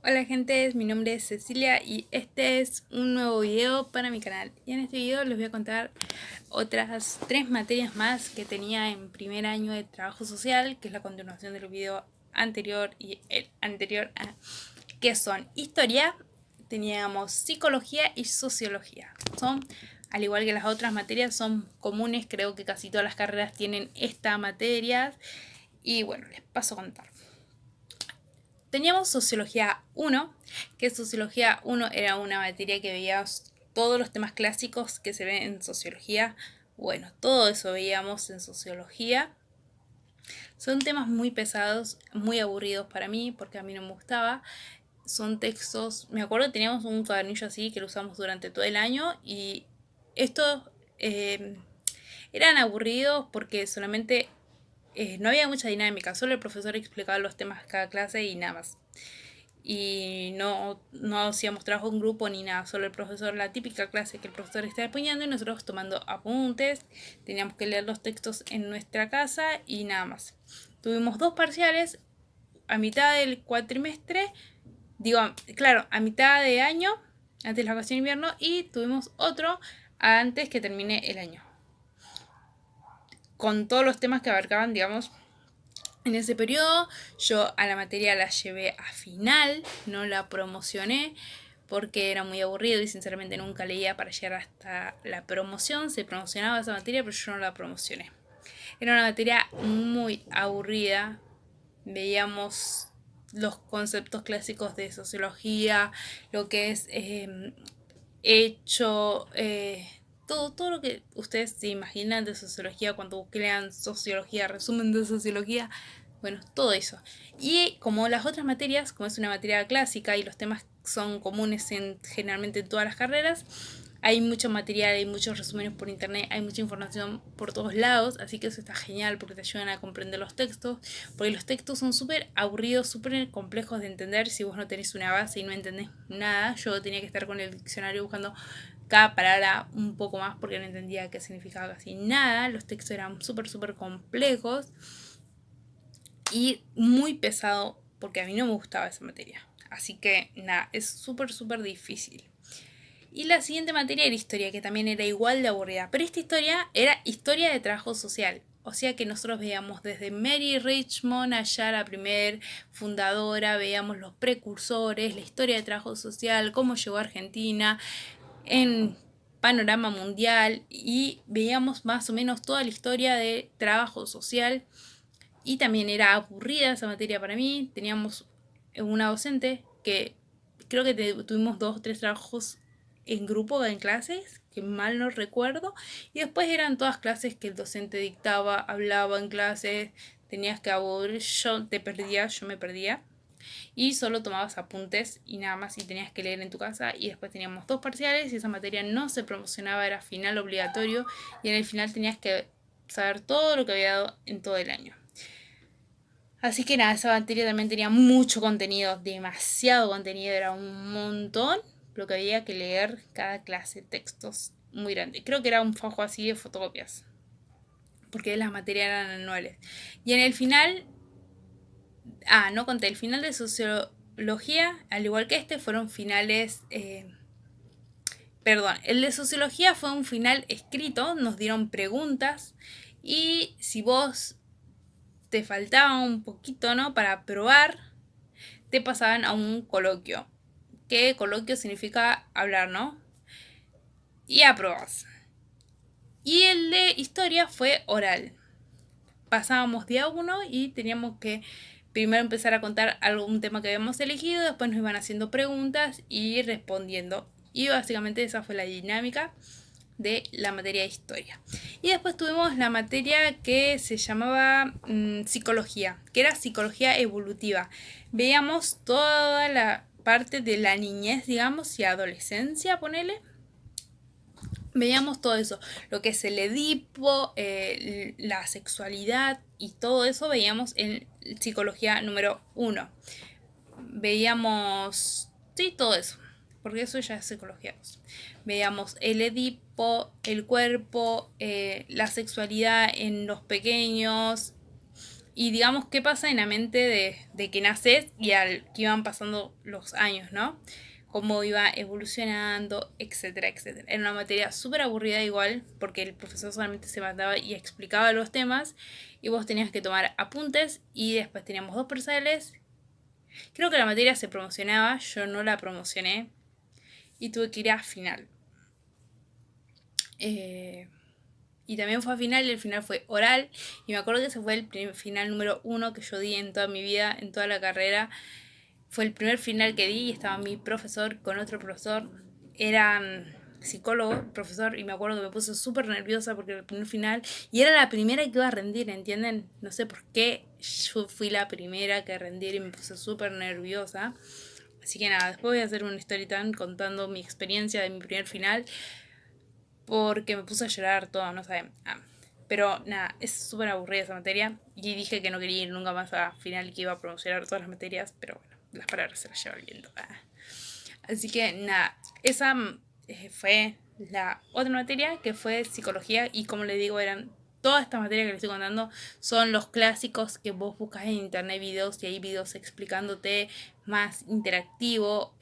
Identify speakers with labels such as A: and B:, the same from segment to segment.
A: Hola gente, mi nombre es Cecilia y este es un nuevo video para mi canal. Y en este video les voy a contar otras 3 materias más que tenía en primer año de trabajo social, que es la continuación del video anterior y el anterior, que son historia, teníamos psicología y sociología. Son, al igual que las otras materias, son comunes, creo que casi todas las carreras tienen esta materia. Y bueno, les paso a contar. Teníamos Sociología 1, que Sociología 1 era una materia que veíamos todos los temas clásicos que se ven en Sociología. Bueno, todo eso veíamos en Sociología. Son temas muy pesados, muy aburridos para mí, porque a mí no me gustaba. Son textos, me acuerdo que teníamos un cuadernillo así que lo usamos durante todo el año y estos eran aburridos porque solamente no había mucha dinámica, solo el profesor explicaba los temas de cada clase y nada más. Y no hacíamos trabajo en grupo ni nada, solo el profesor, la típica clase que el profesor está exponiendo y nosotros tomando apuntes, teníamos que leer los textos en nuestra casa y nada más. Tuvimos 2 parciales a mitad del cuatrimestre, digo, claro, a mitad de año, antes de la vacación de invierno, y tuvimos otro antes que termine el año, con todos los temas que abarcaban, digamos, en ese periodo. Yo a la materia la llevé a final, no la promocioné porque era muy aburrido y sinceramente nunca leía para llegar hasta la promoción. Se promocionaba esa materia, pero yo no la promocioné. Era una materia muy aburrida. Veíamos los conceptos clásicos de sociología, lo que es hecho, todo lo que ustedes se imaginan de sociología cuando crean sociología, resumen de sociología, bueno, todo eso. Y como las otras materias, como es una materia clásica y los temas son comunes generalmente en todas las carreras, hay mucho material, hay muchos resúmenes por internet, hay mucha información por todos lados, así que eso está genial porque te ayudan a comprender los textos, porque los textos son súper aburridos, súper complejos de entender si vos no tenés una base y no entendés nada. Yo tenía que estar con el diccionario buscando cada palabra un poco más porque no entendía qué significaba casi nada. Los textos eran súper complejos y muy pesado porque a mí no me gustaba esa materia. Así que nada, es súper difícil. Y la siguiente materia era historia, que también era igual de aburrida. Pero esta historia era historia de trabajo social. O sea que nosotros veíamos desde Mary Richmond, allá la primer fundadora, veíamos los precursores, la historia de trabajo social, cómo llegó a Argentina, en panorama mundial, y veíamos más o menos toda la historia de trabajo social. Y también era aburrida esa materia para mí. Teníamos una docente que creo que tuvimos 2 o 3 trabajos en grupo, en clases, que mal no recuerdo. Y después eran todas clases que el docente dictaba, hablaba en clases, tenías que aburrir, yo me perdía. Y solo tomabas apuntes y nada más y tenías que leer en tu casa. Y después teníamos 2 parciales y esa materia no se promocionaba, era final obligatorio. Y en el final tenías que saber todo lo que había dado en todo el año. Así que nada, esa materia también tenía mucho contenido, demasiado contenido, era un montón lo que había que leer cada clase, textos muy grandes. Creo que era un fajo así de fotocopias, porque las materias eran anuales. Y en el final, no conté, el final de sociología, al igual que este, fueron finales... perdón, el de sociología fue un final escrito, nos dieron preguntas y si vos te faltaba un poquito, ¿no? Para probar, te pasaban a un coloquio. Que coloquio significa hablar, ¿no? Y aprobas. Y el de historia fue oral. Pasábamos día uno y teníamos que primero empezar a contar algún tema que habíamos elegido, después nos iban haciendo preguntas y respondiendo. Y básicamente esa fue la dinámica de la materia de historia. Y después tuvimos la materia que se llamaba psicología, que era psicología evolutiva. Veíamos toda la parte de la niñez, digamos, y adolescencia, ponele. Veíamos todo eso, lo que es el Edipo, la sexualidad y todo eso veíamos en psicología número 1. Veíamos, sí, todo eso, porque eso ya es psicología 2. Veíamos el Edipo, el cuerpo, la sexualidad en los pequeños y digamos qué pasa en la mente de que naces y al que iban pasando los años, ¿no? Cómo iba evolucionando, etcétera, etcétera. Era una materia súper aburrida igual, porque el profesor solamente se mandaba y explicaba los temas, y vos tenías que tomar apuntes, y después teníamos dos parciales. Creo que la materia se promocionaba, yo no la promocioné, y tuve que ir a final. Y también fue a final, y el final fue oral, y me acuerdo que ese fue el final número 1 que yo di en toda mi vida, en toda la carrera. Fue el primer final que di y estaba mi profesor con otro profesor. Eran psicólogo, profesor, y me acuerdo que me puse súper nerviosa porque era el primer final y era la primera que iba a rendir, ¿entienden? No sé por qué yo fui la primera que a rendir y me puse súper nerviosa. Así que nada, después voy a hacer un story time contando mi experiencia de mi primer final porque me puse a llorar todo, no sé. Pero nada, es súper aburrida esa materia y dije que no quería ir nunca más a final y que iba a promocionar todas las materias, pero bueno, las palabras se las lleva el viento. Así que nada, esa fue la otra materia que fue psicología y como les digo eran todas estas materias que les estoy contando son los clásicos que vos buscas en internet videos y hay videos explicándote más interactivo,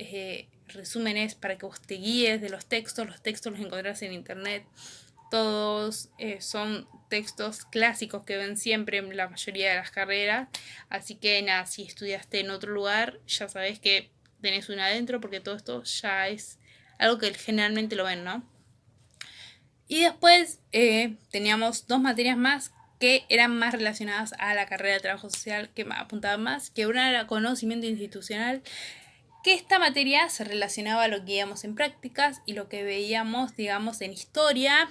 A: resúmenes para que vos te guíes de los textos los encontrás en internet, todos son textos clásicos que ven siempre en la mayoría de las carreras, así que nada, si estudiaste en otro lugar ya sabés que tenés una adentro porque todo esto ya es algo que generalmente lo ven, ¿no? Y después teníamos dos materias más que eran más relacionadas a la carrera de trabajo social, que apuntaban más, que una era conocimiento institucional, que esta materia se relacionaba a lo que veíamos en prácticas y lo que veíamos, digamos, en historia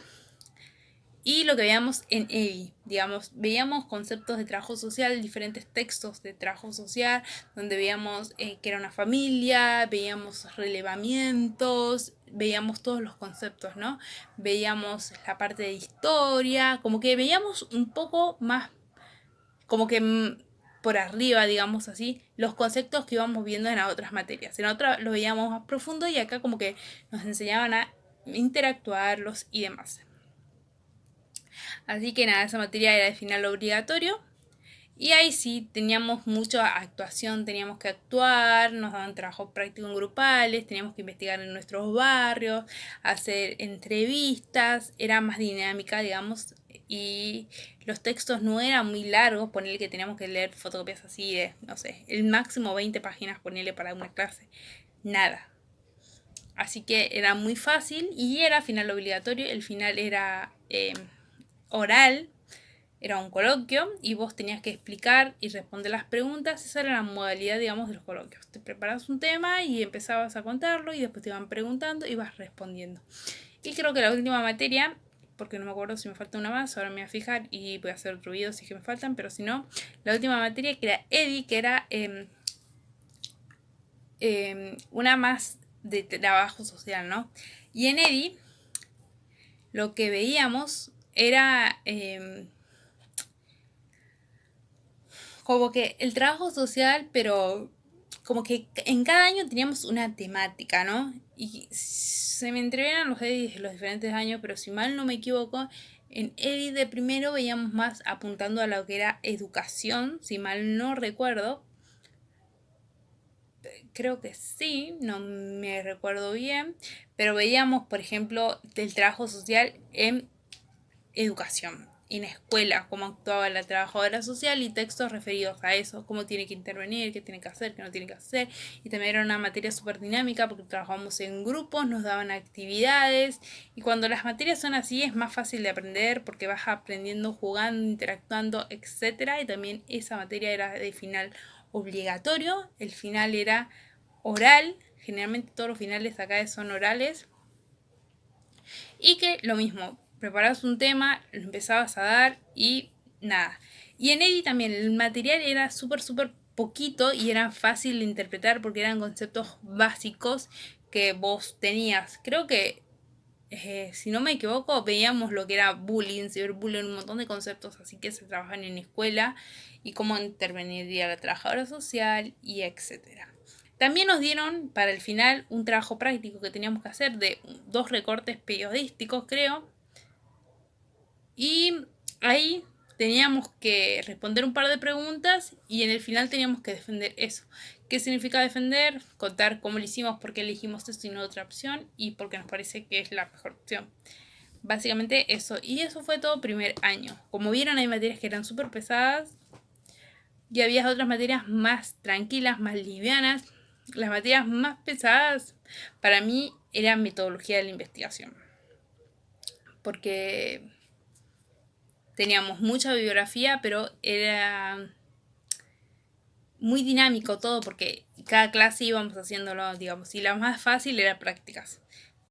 A: y lo que veíamos en EDI, digamos, veíamos conceptos de trabajo social, diferentes textos de trabajo social, donde veíamos que era una familia, veíamos relevamientos, veíamos todos los conceptos, ¿no? Veíamos la parte de historia, como que veíamos un poco más, como que por arriba, digamos así, los conceptos que íbamos viendo en las otras materias. En otra lo veíamos más profundo y acá como que nos enseñaban a interactuarlos y demás. Así que nada, esa materia era de final obligatorio. Y ahí sí, teníamos mucha actuación, teníamos que actuar, nos daban trabajo práctico en grupales, teníamos que investigar en nuestros barrios, hacer entrevistas, era más dinámica, digamos, y los textos no eran muy largos, ponerle que teníamos que leer fotocopias así de, no sé, el máximo 20 páginas, ponerle para una clase, nada. Así que era muy fácil y era final obligatorio, el final era oral, era un coloquio y vos tenías que explicar y responder las preguntas. Esa era la modalidad, digamos, de los coloquios. Te preparabas un tema y empezabas a contarlo y después te iban preguntando y vas respondiendo. Y creo que la última materia, porque no me acuerdo si me falta una más, ahora me voy a fijar y voy a hacer otro video si es que me faltan, pero si no, la última materia que era EDI, que era una más de trabajo social, ¿no? Y en EDI lo que veíamos era como que el trabajo social, pero como que en cada año teníamos una temática, ¿no? Y se me entreveran los edits de los diferentes años, pero si mal no me equivoco, en edit de primero veíamos más apuntando a lo que era educación, si mal no recuerdo. Creo que sí, no me recuerdo bien, pero veíamos, por ejemplo, del trabajo social en educación, en escuela, cómo actuaba la trabajadora social y textos referidos a eso, cómo tiene que intervenir, qué tiene que hacer, qué no tiene que hacer. Y también era una materia súper dinámica porque trabajamos en grupos, nos daban actividades y cuando las materias son así es más fácil de aprender porque vas aprendiendo, jugando, interactuando, etcétera. Y también esa materia era de final obligatorio, el final era oral, generalmente todos los finales acá son orales. Y que lo mismo, preparabas un tema, lo empezabas a dar y nada. Y en Eddie también el material era súper poquito y era fácil de interpretar porque eran conceptos básicos que vos tenías. Creo que, si no me equivoco, veíamos lo que era bullying, ciberbullying, un montón de conceptos así que se trabajan en escuela y cómo interveniría la trabajadora social y etcétera. También nos dieron para el final un trabajo práctico que teníamos que hacer de 2 recortes periodísticos, creo. Y ahí teníamos que responder un par de preguntas y en el final teníamos que defender eso. ¿Qué significa defender? Contar cómo lo hicimos, por qué elegimos esto y no otra opción y por qué nos parece que es la mejor opción. Básicamente eso. Y eso fue todo primer año. Como vieron, hay materias que eran súper pesadas y había otras materias más tranquilas, más livianas. Las materias más pesadas para mí eran metodología de la investigación. Porque teníamos mucha bibliografía, pero era muy dinámico todo porque cada clase íbamos haciéndolo, digamos, y la más fácil era prácticas.